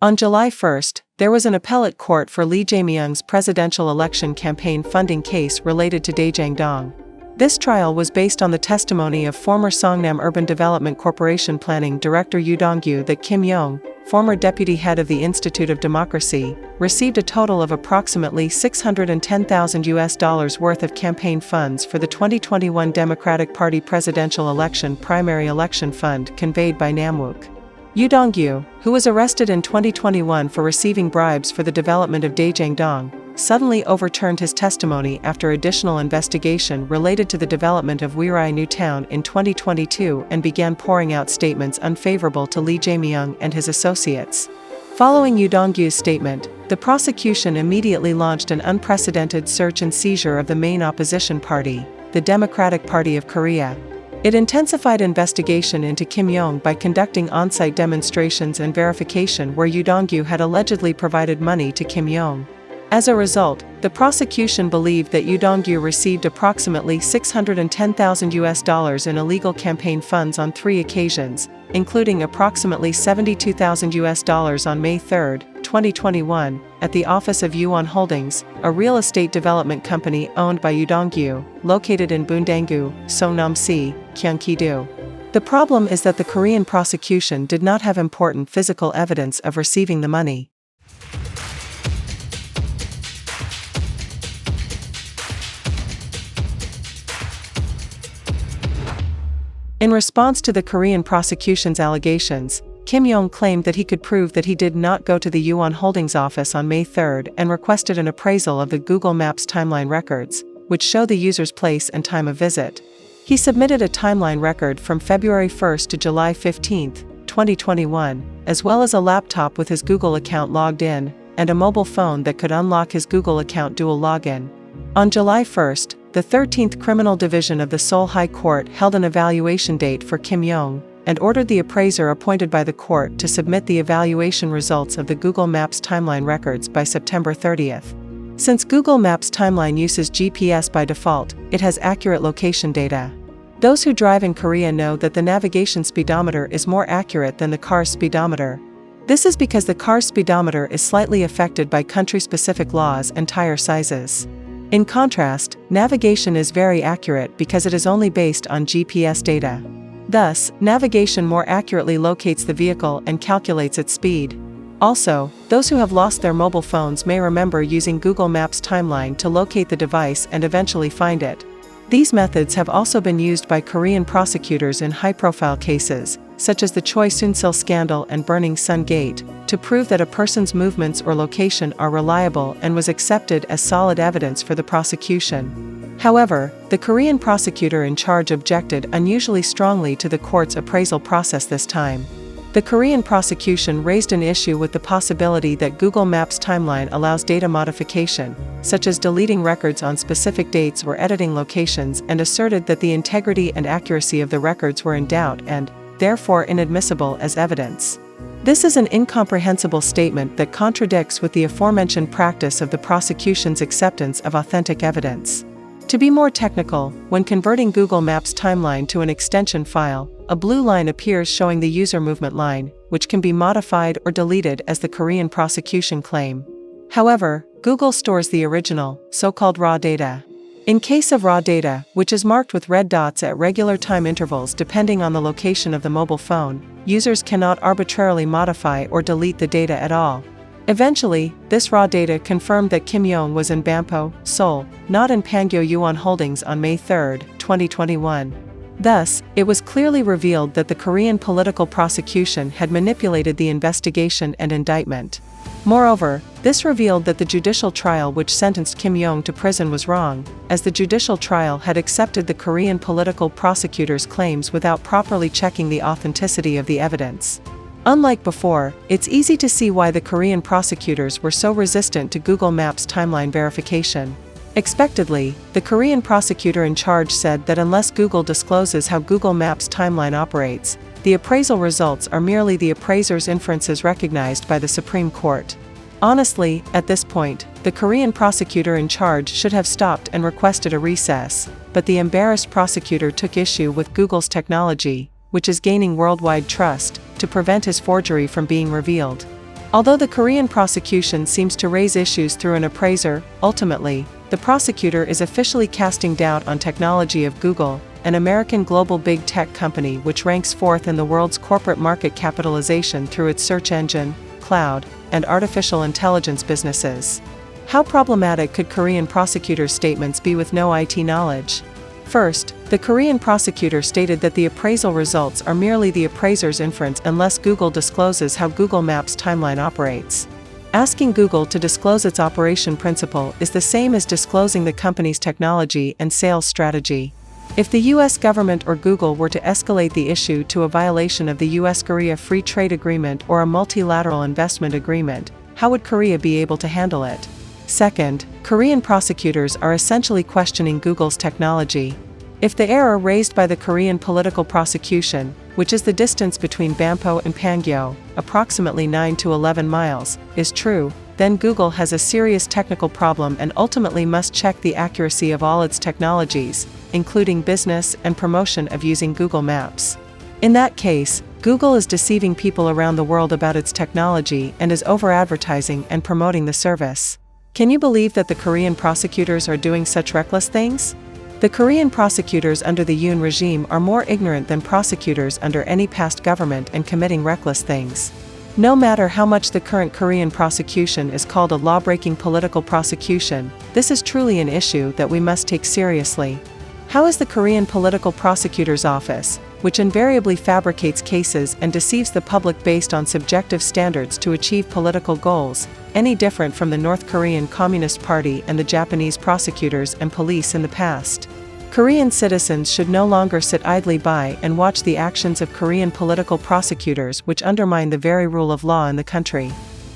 On July 1st, there was an appellate court for Lee Jae-myung's presidential election campaign funding case related to Daejang-dong. This trial was based on the testimony of former Songnam Urban Development Corporation Planning Director Yoo Dong-gyu that Kim Yong, former deputy head of the Institute of Democracy, received a total of approximately $610,000 worth of campaign funds for the 2021 Democratic Party presidential election primary election fund conveyed by Namwook. Yoo Dong-gyu, who was arrested in 2021 for receiving bribes for the development of Daejang-dong, suddenly overturned his testimony after additional investigation related to the development of Wirai New Town in 2022 and began pouring out statements unfavorable to Lee Jae-myung and his associates. Following Yoo Dong-gyu's statement, the prosecution immediately launched an unprecedented search and seizure of the main opposition party, the Democratic Party of Korea. It intensified investigation into Kim Yong by conducting on-site demonstrations and verification where Yoo Dong-gyu had allegedly provided money to Kim Yong. As a result, the prosecution believed that Yoo Dong-gyu received approximately $610,000 in illegal campaign funds on 3 occasions, including approximately $72,000 on May 3, 2021, at the office of Yuan Holdings, a real estate development company owned by Yoo Dong-gyu, located in Bundanggu, Songnam-si, Gyeonggi-do. The problem is that the Korean prosecution did not have important physical evidence of receiving the money. In response to the Korean prosecution's allegations, Kim Yong claimed that he could prove that he did not go to the Yuan Holdings office on May 3 and requested an appraisal of the Google Maps timeline records, which show the user's place and time of visit. He submitted a timeline record from February 1 to July 15, 2021, as well as a laptop with his Google account logged in, and a mobile phone that could unlock his Google account dual login. On July 1, the 13th Criminal Division of the Seoul High Court held an evaluation date for Kim Yong, and ordered the appraiser appointed by the court to submit the evaluation results of the Google Maps timeline records by September 30. Since Google Maps timeline uses GPS by default, it has accurate location data. Those who drive in Korea know that the navigation speedometer is more accurate than the car's speedometer. This is because the car's speedometer is slightly affected by country-specific laws and tire sizes. In contrast, navigation is very accurate because it is only based on GPS data. Thus, navigation more accurately locates the vehicle and calculates its speed. Also, those who have lost their mobile phones may remember using Google Maps timeline to locate the device and eventually find it. These methods have also been used by Korean prosecutors in high-profile cases, such as the Choi Soon-sil scandal and Burning Sun Gate, to prove that a person's movements or location are reliable and was accepted as solid evidence for the prosecution. However, the Korean prosecutor in charge objected unusually strongly to the court's appraisal process this time. The Korean prosecution raised an issue with the possibility that Google Maps timeline allows data modification, such as deleting records on specific dates or editing locations, and asserted that the integrity and accuracy of the records were in doubt and, therefore, inadmissible as evidence. This is an incomprehensible statement that contradicts with the aforementioned practice of the prosecution's acceptance of authentic evidence. To be more technical, when converting Google Maps timeline to an extension file, a blue line appears showing the user movement line, which can be modified or deleted as the Korean prosecution claim. However, Google stores the original, so-called raw data. In case of raw data, which is marked with red dots at regular time intervals depending on the location of the mobile phone, users cannot arbitrarily modify or delete the data at all. Eventually, this raw data confirmed that Kim Yong was in Bampo, Seoul, not in Pangyo Yuan Holdings on May 3, 2021. Thus, it was clearly revealed that the Korean political prosecution had manipulated the investigation and indictment. Moreover, this revealed that the judicial trial which sentenced Kim Yong to prison was wrong, as the judicial trial had accepted the Korean political prosecutor's claims without properly checking the authenticity of the evidence. Unlike before, it's easy to see why the Korean prosecutors were so resistant to Google Maps timeline verification. Expectedly, the Korean prosecutor in charge said that unless Google discloses how Google Maps timeline operates, the appraisal results are merely the appraiser's inferences recognized by the Supreme Court. Honestly, at this point, the Korean prosecutor in charge should have stopped and requested a recess, but the embarrassed prosecutor took issue with Google's technology, which is gaining worldwide trust, to prevent his forgery from being revealed. Although the Korean prosecution seems to raise issues through an appraiser, ultimately, the prosecutor is officially casting doubt on technology of Google, an American global big tech company which ranks fourth in the world's corporate market capitalization through its search engine, cloud, and artificial intelligence businesses. How problematic could Korean prosecutors' statements be with no IT knowledge? First, the Korean prosecutor stated that the appraisal results are merely the appraiser's inference unless Google discloses how Google Maps timeline operates. Asking Google to disclose its operation principle is the same as disclosing the company's technology and sales strategy. If the US government or Google were to escalate the issue to a violation of the US-Korea Free Trade Agreement or a multilateral investment agreement, how would Korea be able to handle it? Second, Korean prosecutors are essentially questioning Google's technology. If the error raised by the Korean political prosecution, which is the distance between Bampo and Pangyo, approximately 9 to 11 miles, is true, then Google has a serious technical problem and ultimately must check the accuracy of all its technologies, including business and promotion of using Google Maps. In that case, Google is deceiving people around the world about its technology and is over-advertising and promoting the service. Can you believe that the Korean prosecutors are doing such reckless things? The Korean prosecutors under the Yoon regime are more ignorant than prosecutors under any past government and committing reckless things. No matter how much the current Korean prosecution is called a law-breaking political prosecution, this is truly an issue that we must take seriously. How is the Korean Political Prosecutor's Office, which invariably fabricates cases and deceives the public based on subjective standards to achieve political goals, any different from the North Korean Communist Party and the Japanese prosecutors and police in the past? Korean citizens should no longer sit idly by and watch the actions of Korean political prosecutors which undermine the very rule of law in the country.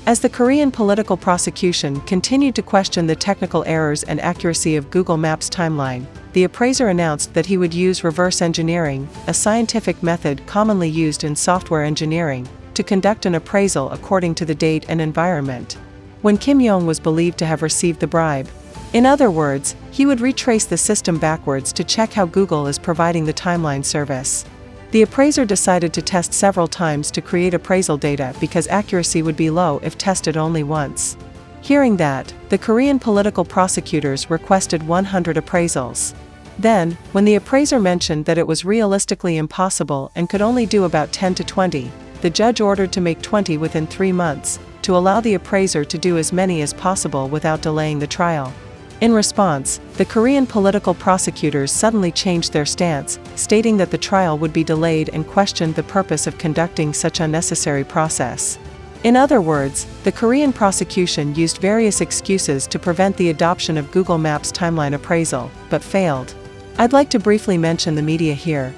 As the Korean political prosecution continued to question the technical errors and accuracy of Google Maps timeline, the appraiser announced that he would use reverse engineering, a scientific method commonly used in software engineering, to conduct an appraisal according to the date and environment when Kim Jong was believed to have received the bribe. In other words, he would retrace the system backwards to check how Google is providing the timeline service. The appraiser decided to test several times to create appraisal data because accuracy would be low if tested only once. Hearing that, the Korean political prosecutors requested 100 appraisals. Then, when the appraiser mentioned that it was realistically impossible and could only do about 10 to 20, the judge ordered to make 20 within 3 months, to allow the appraiser to do as many as possible without delaying the trial. In response, the Korean political prosecutors suddenly changed their stance, stating that the trial would be delayed and questioned the purpose of conducting such unnecessary process. In other words, the Korean prosecution used various excuses to prevent the adoption of Google Maps timeline appraisal, but failed. I'd like to briefly mention the media here.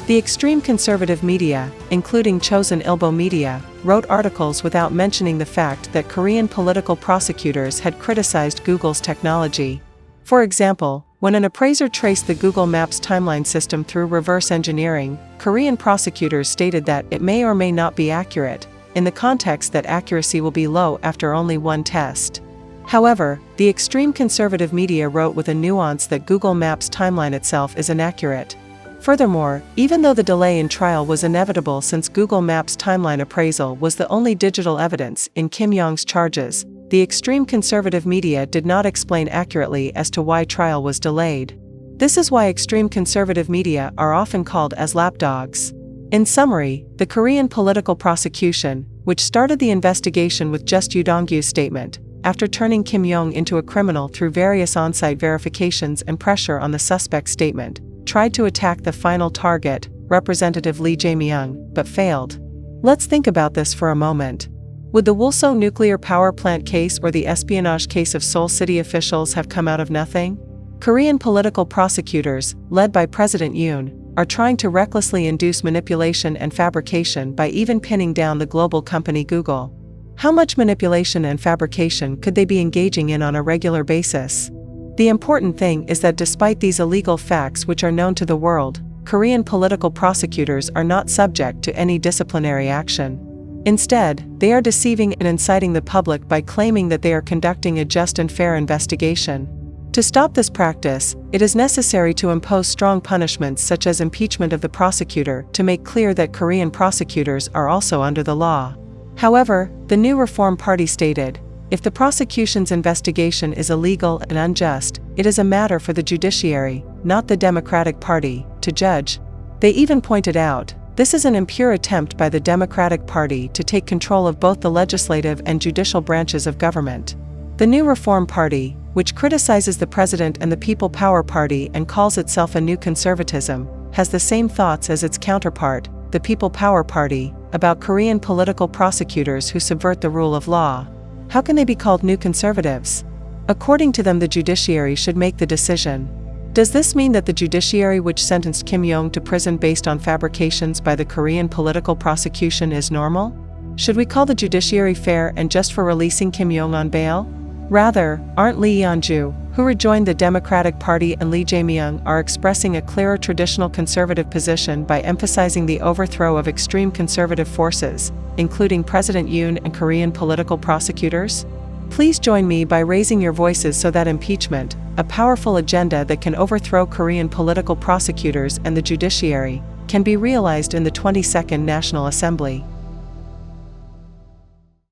The extreme conservative media, including Chosun Ilbo Media, wrote articles without mentioning the fact that Korean political prosecutors had criticized Google's technology. For example, when an appraiser traced the Google Maps timeline system through reverse engineering, Korean prosecutors stated that it may or may not be accurate, in the context that accuracy will be low after only one test. However, the extreme conservative media wrote with a nuance that Google Maps timeline itself is inaccurate. Furthermore, even though the delay in trial was inevitable since Google Maps timeline appraisal was the only digital evidence in Kim Jong's charges, the extreme conservative media did not explain accurately as to why trial was delayed. This is why extreme conservative media are often called as lapdogs. In summary, the Korean political prosecution, which started the investigation with just Yoo Dong-gyu's statement, after turning Kim Jong into a criminal through various on-site verifications and pressure on the suspect's statement, tried to attack the final target, Representative Lee Jae-myung, but failed. Let's think about this for a moment. Would the Wulso nuclear power plant case or the espionage case of Seoul city officials have come out of nothing? Korean political prosecutors, led by President Yoon, are trying to recklessly induce manipulation and fabrication by even pinning down the global company Google. How much manipulation and fabrication could they be engaging in on a regular basis? The important thing is that despite these illegal facts which are known to the world, Korean political prosecutors are not subject to any disciplinary action. Instead, they are deceiving and inciting the public by claiming that they are conducting a just and fair investigation. To stop this practice, it is necessary to impose strong punishments such as impeachment of the prosecutor to make clear that Korean prosecutors are also under the law. However, the new Reform Party stated, if the prosecution's investigation is illegal and unjust, it is a matter for the judiciary, not the Democratic Party, to judge. They even pointed out, this is an impure attempt by the Democratic Party to take control of both the legislative and judicial branches of government. The new Reform Party, which criticizes the president and the People Power Party and calls itself a new conservatism, has the same thoughts as its counterpart, the People Power Party, about Korean political prosecutors who subvert the rule of law. How can they be called new conservatives? According to them, the judiciary should make the decision. Does this mean that the judiciary which sentenced Kim Jong to prison based on fabrications by the Korean political prosecution is normal? Should we call the judiciary fair and just for releasing Kim Jong on bail? Rather, aren't Lee Yeon-ju, who rejoined the Democratic Party, and Lee Jae-myung are expressing a clearer traditional conservative position by emphasizing the overthrow of extreme conservative forces, including President Yoon and Korean political prosecutors? Please join me by raising your voices so that impeachment, a powerful agenda that can overthrow Korean political prosecutors and the judiciary, can be realized in the 22nd National Assembly.